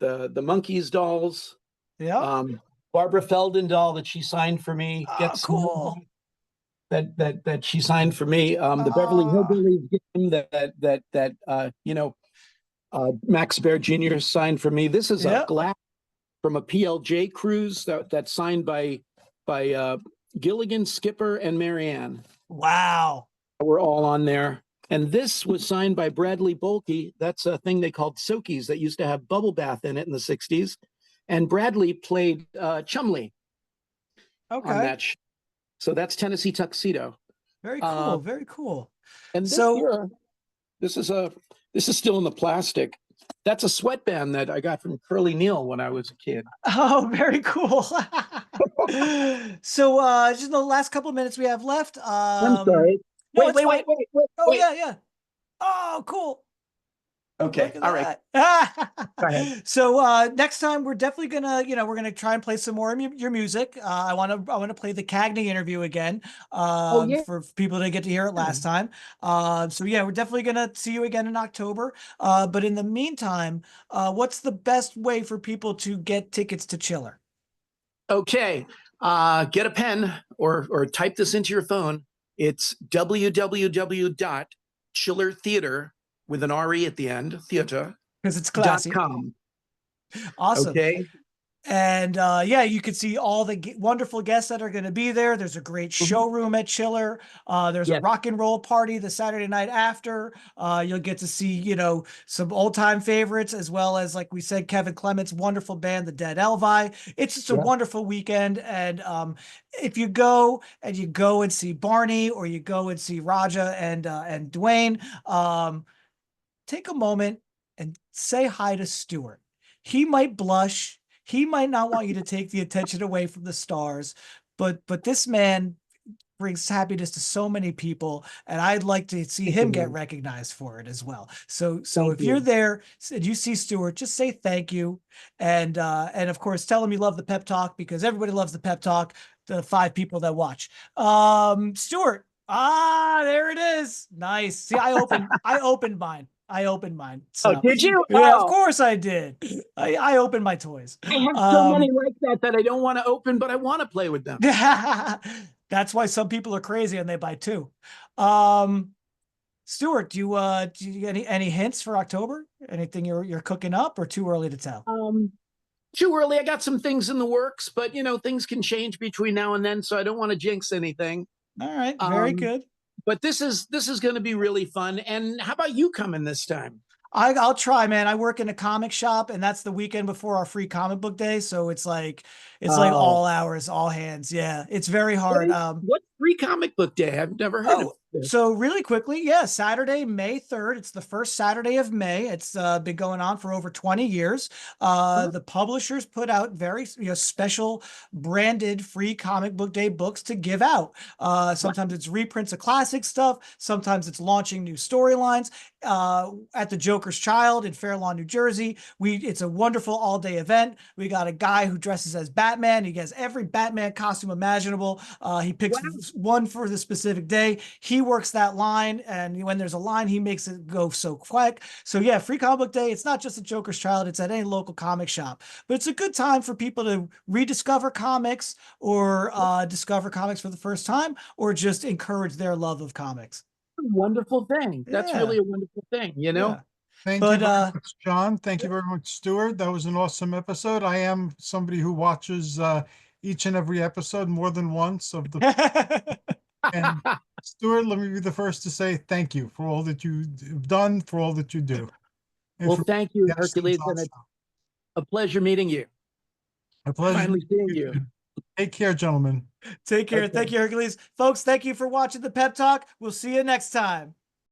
the monkeys dolls. Yeah. Barbara Feldon doll that she signed for me. Cool. That she signed for me. The Beverly Hillbillies game that Max Baer Jr. signed for me. This is a glass from a PLJ cruise that's signed by Gilligan, Skipper, and Marianne. Wow. We're all on there. And this was signed by Bradley Bolke. That's a thing they called Soakies that used to have bubble bath in it in the 60s. And Bradley played Chumley on that show. So that's Tennessee Tuxedo. Very cool. Very cool. And this is still in the plastic. That's a sweatband that I got from Curly Neal when I was a kid. Oh, very cool. So just the last couple of minutes we have left. I'm sorry. No, wait. Oh, yeah. Oh, cool. Okay. All right. Go ahead. So next time we're definitely gonna, we're gonna try and play some more of your music. I want to play the Cagney interview again. For people to get to hear it last time. So yeah, we're definitely gonna see you again in October. But in the meantime, what's the best way for people to get tickets to Chiller? Okay. Get a pen or type this into your phone. It's www.chillertheater with an RE at the end, theater. Because it's classy. Awesome. Okay. And yeah, you can see all the wonderful guests that are going to be there. There's a great showroom at Chiller. There's a rock and roll party the Saturday night after. You'll get to see, some old time favorites, as well as, like we said, Kevin Clement's wonderful band, the Dead Elvi. It's just a wonderful weekend. And if you go and see Barney, or you go and see Raja and Dwayne, take a moment and say hi to Stuart. He might blush. He might not want you to take the attention away from the stars, but this man brings happiness to so many people, and I'd like to see Thank him you, get man. recognized for it as well. So Thank if you're you. there and you see Stuart, just say thank you, and of course tell him you love the pep talk, because everybody loves the pep talk. The 5 people that watch. Stuart. There it is. Nice. See, I opened mine. Oh, So did you? yeah, of Oh, course I did. I opened my toys. I have so many like that I don't want to open, but I want to play with them. That's why some people are crazy and they buy 2. Stuart, do you get any hints for October? Anything you're cooking up, or too early to tell? Too early. I got some things in the works, but things can change between now and then, so I don't want to jinx anything. All right, very Um, good. but this is going to be really fun. And how about you coming this time? I'll try, man. I work in a comic shop, and that's the weekend before our free comic book day. So it's like Oh, all hours, all hands. Yeah, it's very what hard. is what free comic book day? I've never heard of Oh, this. so really quickly, yeah, Saturday, May 3rd. It's the first Saturday of May. It's been going on for over 20 years. Huh? The publishers put out very special branded free comic book day books to give out. What? Sometimes it's reprints of classic stuff. Sometimes it's launching new storylines. At the Joker's Child in Fair Lawn, New Jersey, it's a wonderful all-day event. We got a guy who dresses as Batman. He has every Batman costume imaginable. He picks Wow. one for the specific day. He works that line, and when there's a line, he makes it go so quick. So yeah, free comic book day. It's not just a Joker's Child. It's at any local comic shop, but it's a good time for people to rediscover comics, or discover comics for the first time, or just encourage their love of comics. Wonderful thing. That's Yeah, really a wonderful thing, yeah. Thank you But very much, John. Thank you very much, Stuart. That was an awesome episode. I am somebody who watches each and every episode more than once of the. And Stuart, let me be the first to say thank you for all that you've done, for all that you do, and Well, for thank you, guests on Hercules, and John's it's a pleasure meeting you. show. A pleasure. Finally seeing meeting you. too. Take care, gentlemen. take care. Okay. Thank you, Hercules. Folks, thank you for watching the Pep Talk. We'll see you next time.